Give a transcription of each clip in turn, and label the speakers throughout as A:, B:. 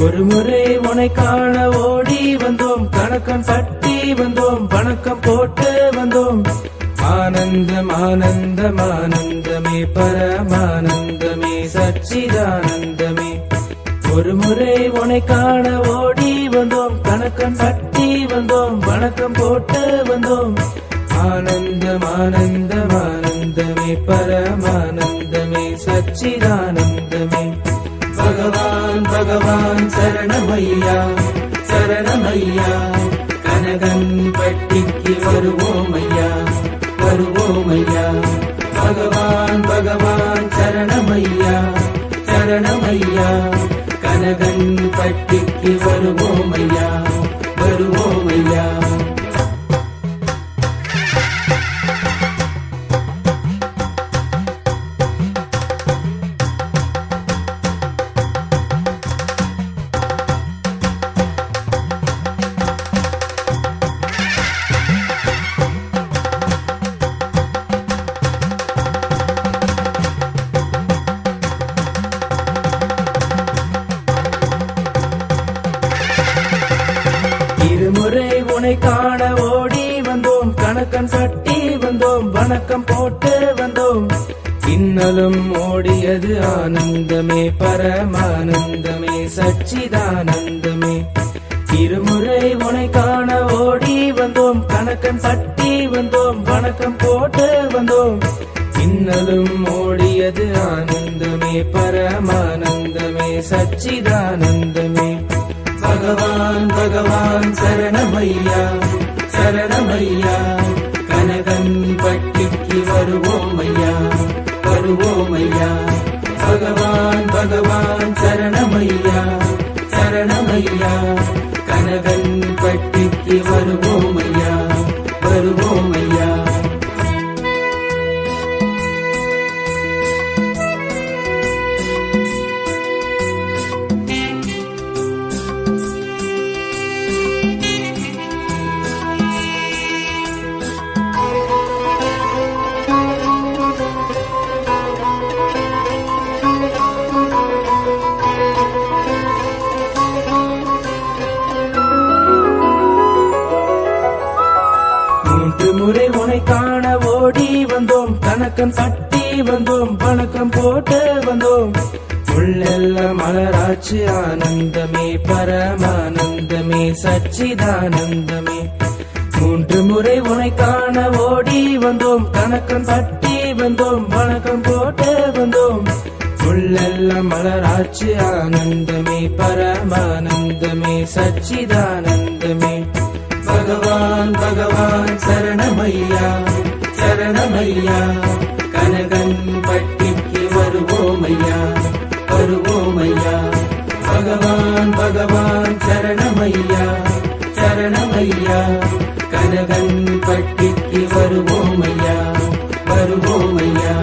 A: ஒரு முறை உனை காண ஓடி வந்தோம், கணக்கம் பட்டி வந்தோம், வணக்கம் போட்டு வந்தோம். ஆனந்தம் ஆனந்தம் ஆனந்தமே பரமானந்தமே சச்சிதானந்தமே. ஒரு முறை உனை காண ஓடி வந்தோம், கணக்கம் பட்டி வந்தோம், வணக்கம் போட்டு வந்தோம். ஆனந்தம் ஆனந்தம் ஆனந்தமே பரமானந்தமே சச்சிதானந்தமே. பகவான் பகவான் சரணமையா சரணமையா, கனகன் பட்டிக்கு வருவோமையா வருவோமையா. பகவான் பகவான் சரணமையா சரணமையா, கனகன் பட்டிக்கு வருவோமையா வருவோமையா. இருமுறை உனை காண ஓடி வந்தோம், கணக்கன் பட்டி வந்தோம், வணக்கம் போட்டு வந்தோம். இன்னலும் ஓடியது ஆனந்தமே பரமானந்தமே சச்சிதானந்தமே. இருமுறை உனை காண ஓடி வந்தோம், கணக்கன் பட்டி வந்தோம், வணக்கம் போட்டு வந்தோம். இன்னலும் ஓடியது ஆனந்தமே பரமானந்தமே சச்சிதானந்தமே. பகவான் பகவான் சரணமையா சரணமையா, கனகன் பட்டிக்கு வருவோமையா வருவோமையா. பகவான் பகவான் சரணமையா சரணமையா, கனகன் பட்டிக்கு வருவோமையா வருவோமையா. முறை உனை காண ஓடி வந்தோம், கணக்கன் பட்டி வந்தோம், வணக்கம் போட்டு வந்தோம். உள்ளெல்லாம் மலராட்சி ஆனந்தமே பரமானந்தமே சச்சிதானந்தமே. மூன்று முறை உனை காண ஓடி வந்தோம், கணக்கன் பட்டி வந்தோம், வணக்கம் போட்டு வந்தோம். உள்ளெல்லாம் மலராட்சி ஆனந்தமே பரமானந்தமே சச்சிதானந்தமே. பகவான் பகவான் சரணமையா சரணமையா, கனகன் பட்டிக்கு வருவோமையா வருவோமையா. பகவான் பகவான் சரணமையா சரணமையா, கனகன் பட்டிக்கு வருவோமையா வருவோமையா.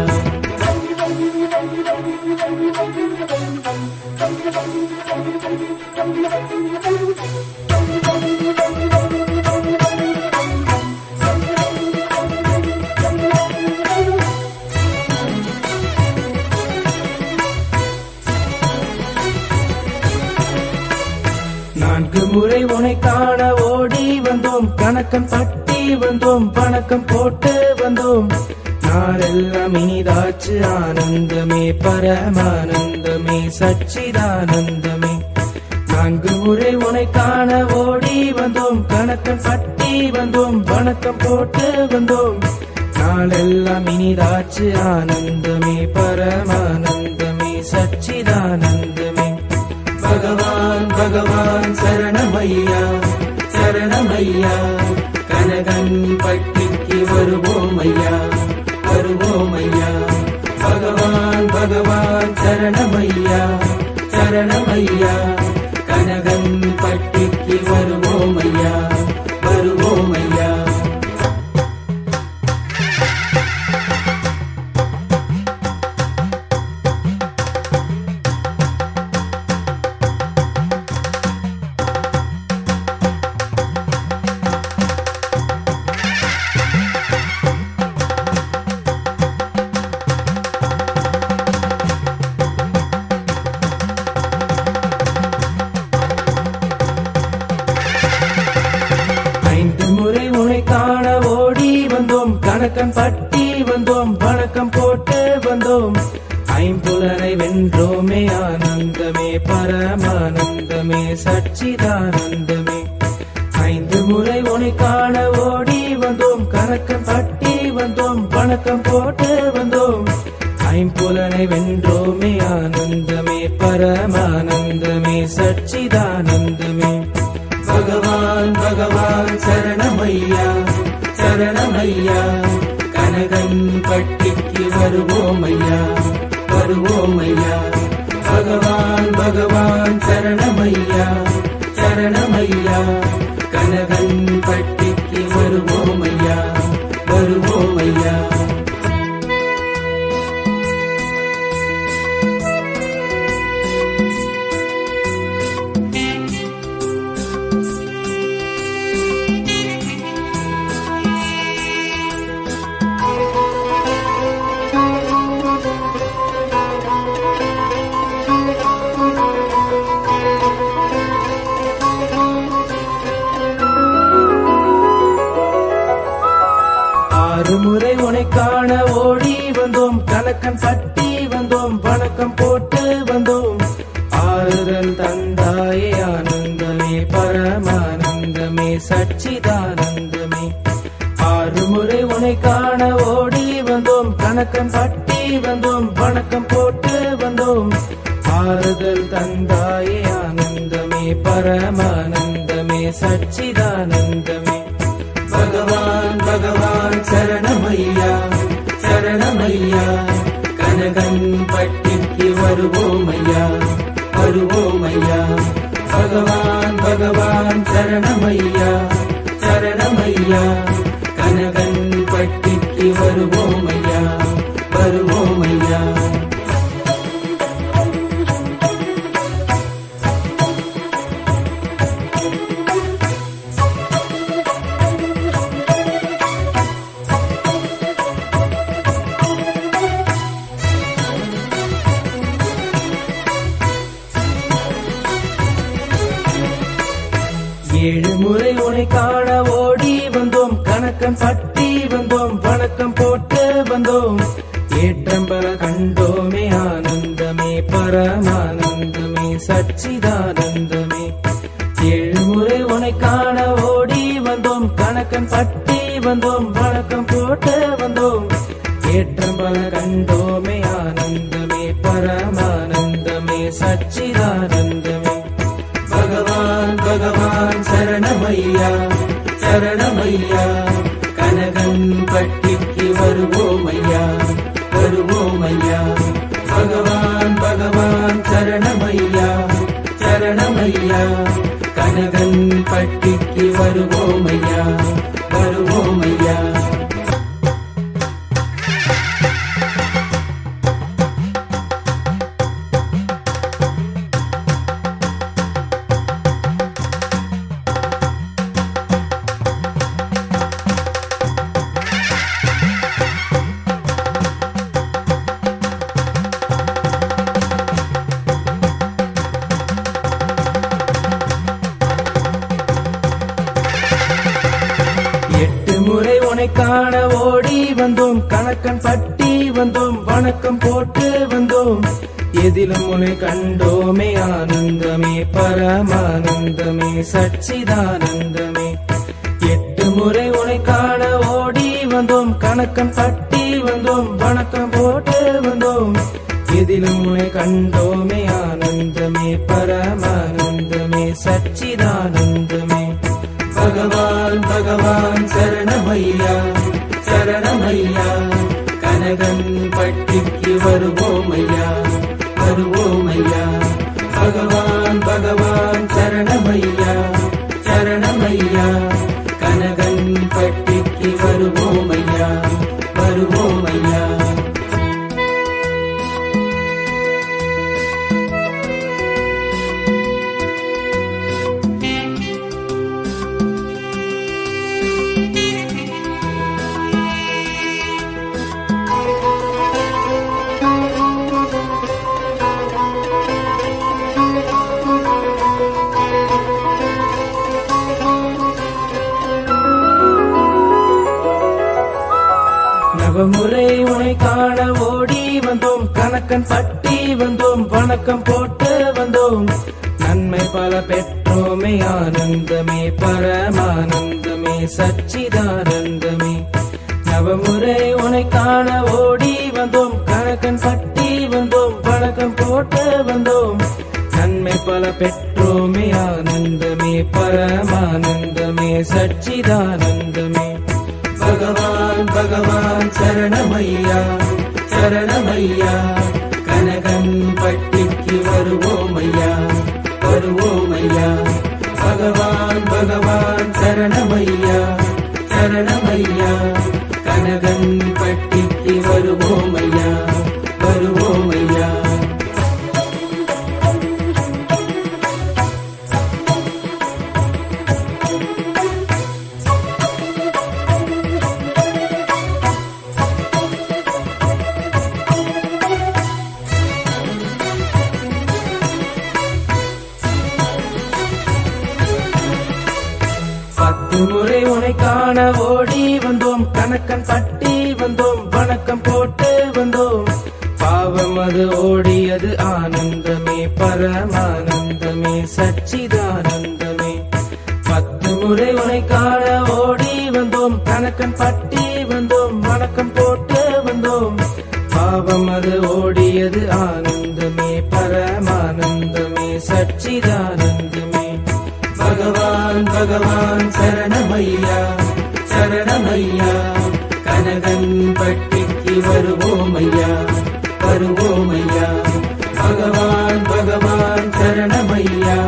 A: நான்கு முறை உனை காண ஓடி வந்தோம், கணக்கன் பட்டி வந்தோம், வணக்கம் போட்டு வந்தோம். நாளெல்லாம் இனிதாச்சு ஆனந்தமே பரமானந்தமே சச்சிதானந்தமே. நான்கு முறை உனை காண ஓடி வந்தோம், கணக்கன் பட்டி வந்தோம், வணக்கம் போட்டு வந்தோம். நாளெல்லாம் இனிதாச்சு ஆனந்தமே பரமானந்தமே சச்சிதானந்தமே. பகவான் பகவான் சரணமையா சரணமையா, கனகன் பட்டிக்கு வருவோமையா வருவோமையா. பகவான் பகவான் சரணமையா சரணமையா, கனகன் பட்டிக்கு வருவோமையா வருவோமையா. சரணமையா கனகன் பட்டிக்கு வருவோமையா வருவோமையா பகவான் பகவான் சரணமையா சரணமையா கனகன் பட்டிக்கு வருவோமையா வருவோமையா முறை உனை காண ஓடி வந்தோம் கணக்கன் பட்டி வந்தோம் வணக்கம் போட்டு வந்தோம் ஆறுதல் தந்தாயே ஆனந்தமே பரமானந்தமே சச்சிதானந்தமே ஆறு முறை உனை காண ஓடி வந்தோம் கணக்கன் பட்டி வந்தோம் வணக்கம் போட்டு வந்தோம் ஆறுதல் தந்தாயே ஆனந்தமே பரமானந்தமே சச்சிதானந்தமே பகவான் பகவான் சரணமையா சரணமையா கனகன் பட்டிக்கு வருவோமையா வருவோமையா பகவான் பகவான் சரணமையா சரணமையா கனகன் பட்டிக்கு வருவோமையா வருவோமையா ஏழு முறை உனை காண ஓடி வந்தோம் கணக்கன் பட்டி வந்தோம் வணக்கம் போட்டு வந்தோம் ஏற்றம்பல கண்டோமே ஆனந்தமே பரமானந்தமே சச்சிதானந்தமே ஏழு முறை உனை காண ஓடி வந்தோம் கணக்கன் பட்டி வந்தோம் வணக்கம் போட்டு வந்தோம் ஏற்றம்பல கண்டோமே ஆனந்தமே பரமானந்தமே சச்சிதானந்தமே பகவான் பகவான் சரணமையா சரணமையா கனகன் பட்டிக்கு வருவோமையா வருவோமையா பகவான் பகவான் சரணமையா சரணமையா கனகன் பட்டிக்கு வருவோமையா வருவோமையா முறை உனை காண ஓடி வந்தோம் கணக்கன் பட்டி வந்தோம் வணக்கம் போட்டு வந்தோம் எதிலும் உனை கண்டோமே ஆனந்தமே பரமானந்தமே சச்சிதானந்தமே எட்டு முறை உனை காண ஓடி வந்தோம் கணக்கன் பட்டி வந்தோம் வணக்கம் போட்டு வந்தோம் எதிலும் உனை கண்டோமே ஆனந்தமே பரமானந்தமே சச்சிதானந்தமே பகவான் பகவான் சரணமையா சரணமையா கனகன் பட்டிக்கு வருவோமையா வருவோமையா பகவான் பகவான் சரணமையா சரணமையா கனகன் பட்டிக்கு வருவோமையா வருவோமையா நவமுறை உனை காண ஓடி வந்தோம் கணக்கன் பட்டி வந்தோம் வணக்கம் போட்டு வந்தோம் நன்மை பல பெற்றோமே ஆனந்தமே பரமானந்தமே சச்சிதானந்தமே நவமுறை உனை காண ஓடி வந்தோம் கணக்கன் பட்டி வந்தோம் வணக்கம் போட்டு வந்தோம் நன்மை பல பெற்றோமே ஆனந்தமே பரமானந்தமே சச்சிதானந்தமே பகவான் பகவான் சரணமையா சரணமையா, கனகன் பட்டிக்கு வருவோமையா வருவோமையா. பகவான் பகவான் சரணமையா சரணமையா, கனகன் பட்டிக்கு வருவோமையா வருவோமையா. முறை உனை காண ஓடி வந்தோம், கணக்கன் பட்டி வந்தோம், வணக்கம் போட்டு வந்தோம். பாவம் அது ஓடியது ஆனந்தமே பரமானந்தமே சச்சிதானந்தமே. 10 முறை உனை காண ஓடி வந்தோம், கணக்கன் பட்டி வந்தோம், வணக்கம் போட்டு வந்தோம். பாவம் அது ஓடியது ஆனந்தமே பரமானந்தமே சச்சிதானந்தமே. பகவான் பகவான் சரணமையா சரணமையா, கனகன் பட்டிக்கு வருவோமையா வருவோமையா. பகவான் பகவான் சரணமையா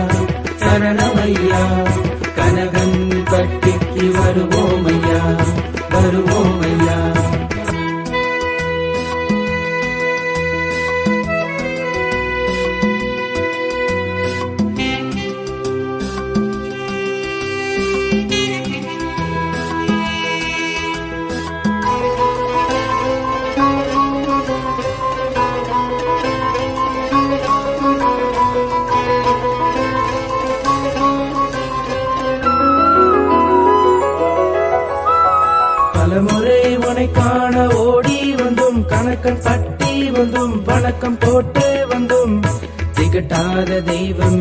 A: சரணமையா, கனகன் பட்டிக்கு வருவோமையா வருவோமையா. பலமுறை உனை காண ஓடி வந்தோம், கணக்கன் பட்டி வந்தோம், வணக்கம் போட்டு வந்தோம். திகட்டாத தெய்வம்